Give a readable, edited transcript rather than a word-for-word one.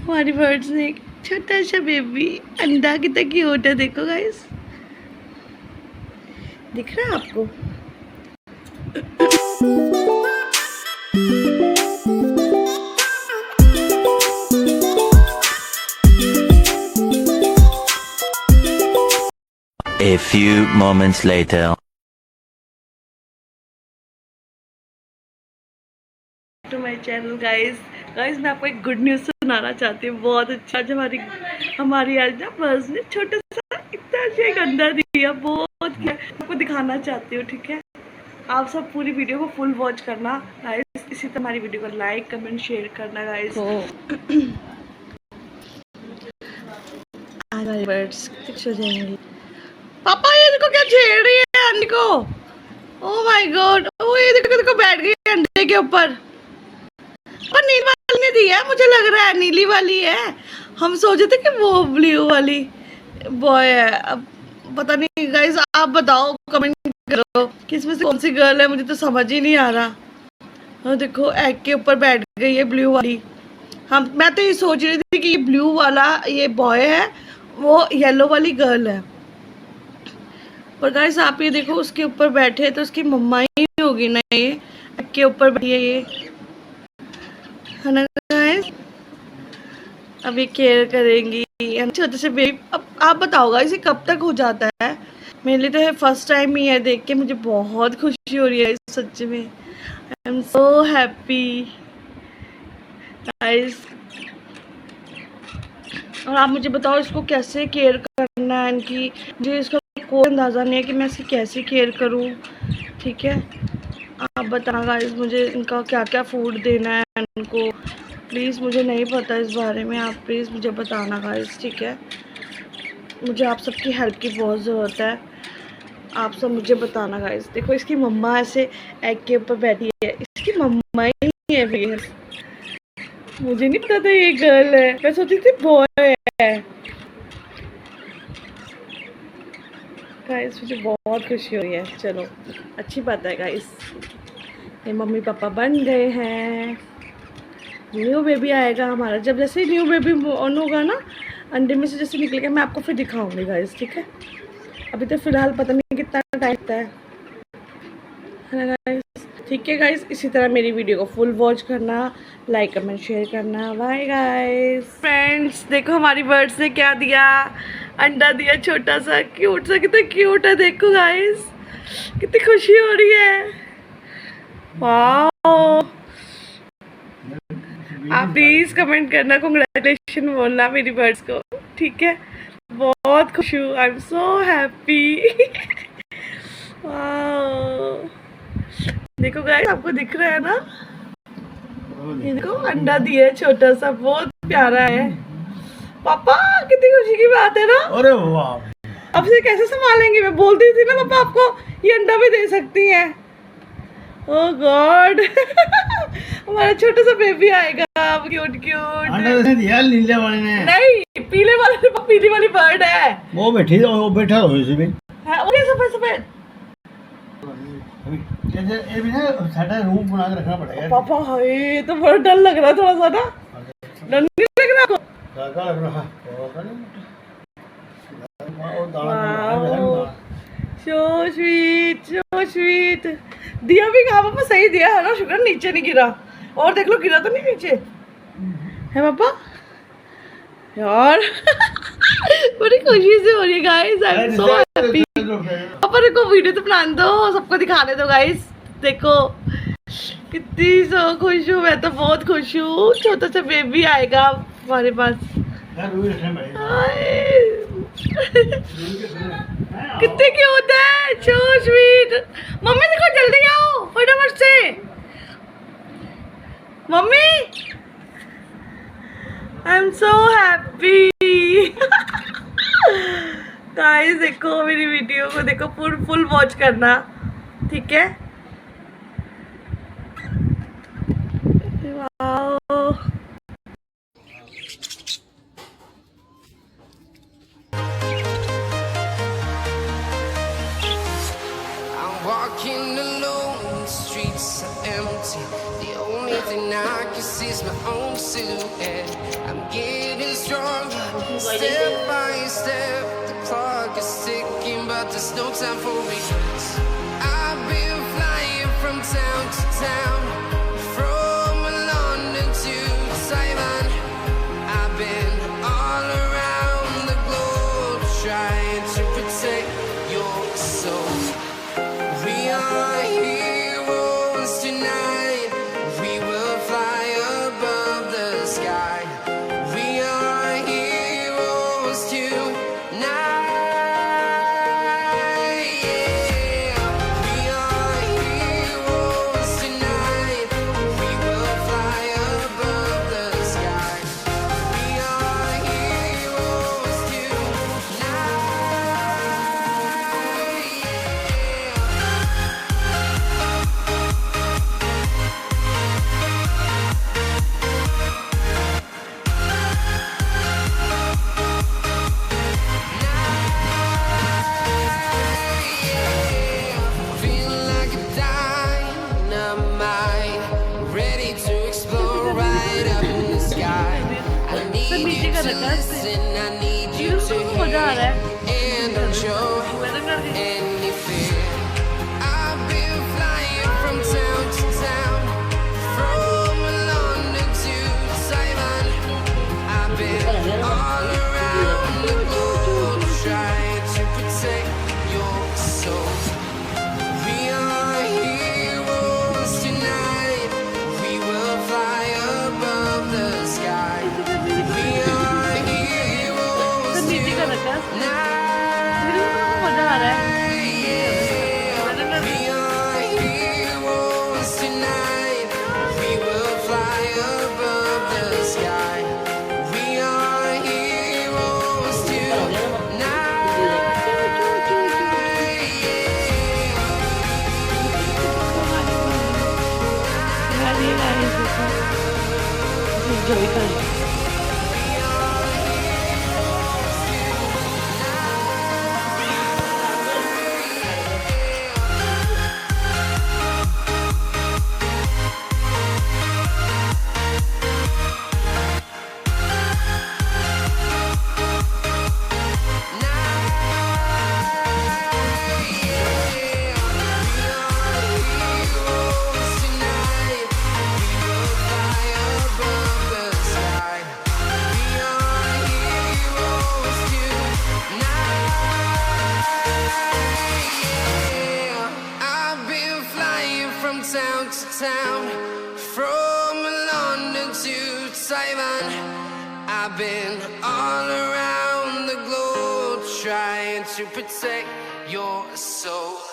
हमारी बर्ड्स ने एक छोटा सा बेबी अंडा कितना क्यूट है, देखो गाइस, दिख रहा है आपको? A few moments later. To my channel guys, मैं आपको एक गुड न्यूज़ सुनाना चाहती हूँ। बहुत अच्छा, आज हमारी आज ना बर्ड्स ने छोटा सा इतना अच्छा एक अंडा दिया, बहुत क्या आपको दिखाना चाहती हूँ। ठीक है, आप सब पूरी वीडियो को फुल वॉच करना गाइस। इसी तरह हमारी वीडियो को लाइक कमेंट शेयर करना गाइस। हमारी बर्ड्स खुश हो जाएंगी। पापा ये देखो क्या छेड़ रही है अंडे को। ओह माय गॉड, ओ ये देखो देखो बैठ गई अंडे के ऊपर। पर नीली वाली ने दी है, मुझे लग रहा है नीली वाली है। हम सोचे थे कि वो ब्लू वाली बॉय है। अब पता नहीं गाइस, आप बताओ कमेंट करो कि इसमें से कौन सी गर्ल है, मुझे तो समझ ही नहीं आ रहा। हाँ देखो एग के ऊपर बैठ गई है ब्लू वाली। मैं तो ये सोच रही थी कि ये ब्लू वाला ये बॉय है, वो येलो वाली गर्ल है। पर गाइस आप ये देखो उसके ऊपर बैठे तो उसकी मम्मा ही होगी ना, ये एग के ऊपर बैठी है ये, है ना गाइस। अब ये केयर करेंगी छोटे से बेबी। अब आप बताओ गाइस ये कब तक हो जाता है? मेरे लिए तो है फर्स्ट टाइम ही है, देख के मुझे बहुत खुशी हो रही है सच में। I am so happy guys. और आप मुझे बताओ इसको कैसे केयर करना है इनकी, मुझे इसका कोई अंदाज़ा नहीं है कि मैं इसकी कैसे केयर करूं। ठीक है, आप बताना गाइस मुझे इनका क्या क्या फूड देना है इनको, प्लीज़ मुझे नहीं पता इस बारे में, आप प्लीज़ मुझे बताना गाइस। ठीक है, मुझे आप सबकी हेल्प की बहुत ज़रूरत है, आप सब मुझे बताना गाइस। देखो इसकी मम्मा ऐसे एग के ऊपर बैठी है, इसकी मम्मा ही है फिर। मुझे नहीं पता था ये गर्ल है, मैं सोची थी बॉय है। गाइस मुझे बहुत खुशी हो रही है, चलो अच्छी बात है गाइस। ये मम्मी पापा बन गए हैं, न्यू बेबी आएगा हमारा। जब जैसे न्यू बेबी ऑन होगा ना, अंडे में से जैसे निकलेगा, मैं आपको फिर दिखाऊंगी गाइस। ठीक है, अभी तो फिलहाल पता नहीं कितना टाइम लगता है ना गाइस। ठीक है गाइस, इसी तरह मेरी वीडियो को फुल वॉच करना, लाइक कमेंट शेयर करना। Bye guys. फ्रेंड्स देखो हमारी बर्ड्स ने क्या दिया, अंडा दिया छोटा सा क्यूट सा, कितना क्यूट है देखो गाइस, कितनी खुशी हो रही है। वाओ, आप प्लीज कमेंट करना, कांग्रेचुलेशन बोलना मेरी बर्ड्स को। ठीक है, बहुत खुश हूँ, आई एम सो हैप्पी। देखो गाइस आपको दिख रहा है ना, ये देखो अंडा दिया है छोटा सा, बहुत प्यारा है। पापा कितनी खुशी की बात है ना। अरे वाह, अब से कैसे संभालेंगे? मैं बोलती थी ना पापा आपको ये अंडा भी दे सकती हैं। ओह गॉड। हमारा छोटा सा बेबी आएगा अब, क्यूट क्यूट। अंडा दे दिया नीले वाले ने? नहीं, पीले वाले, पीली वाली बर्ड है। वो बैठी, वो बैठा हो इसी में है वो सफेद सफेद। ये भी ना साटा रूम बना के रखना पड़ेगा पापा हाय, तो बड़ा डर लग रहा है थोड़ा सा ना, डर नहीं लग रहा आपको? लगा लग रहा सो स्वीट, सो स्वीट। दिया भी कहा पापा, सही दिया है ना, शुक्र नीचे नहीं गिरा। और देख लो गिरा तो नहीं नीचे है पापा यार। बड़ी खुशी से हो रही है guys, I am so happy. पापा को वीडियो तो प्लान दो, सबको दिखाने दो गाइस। देखो कितनी सो खुश हूँ, मैं तो बहुत खुश हूँ। छोटा सा बेबी आएगा हमारे पास। कितने क्यूट है, सो स्वीट। मम्मी देखो जल्दी आओ फटाफट से, mummy I am so happy. Guys देखो मेरी वीडियो को देखो, फुल वॉच करना। ठीक है, wow. Walking alone, the streets are empty. The only thing I can see is my own strong silhouette. I'm getting stronger, step by step. The clock is ticking, but there's no time for regrets. I've been flying from town to town, from London to Taiwan. I've been all around the globe, trying to protect your soul. We are heroes tonight. We will fly above the sky. We are heroes tonight. Yeah. We are heroes tonight. We will fly above the sky. We are heroes tonight. Feeling like a dynamite, ready to explode right up in the sky. I need you to listen, I need you to hear, and don't show any fear. I've been flying from town to town, from London to Taiwan. I've been all around the globe, trying to protect your soul. We are heroes tonight. We will fly above the sky. We are heroes tonight. We are heroes tonight. We will fly above the sky. We are heroes tonight. Enjoy कर Town to town, from London to Taiwan. I've been all around the globe, trying to protect your soul.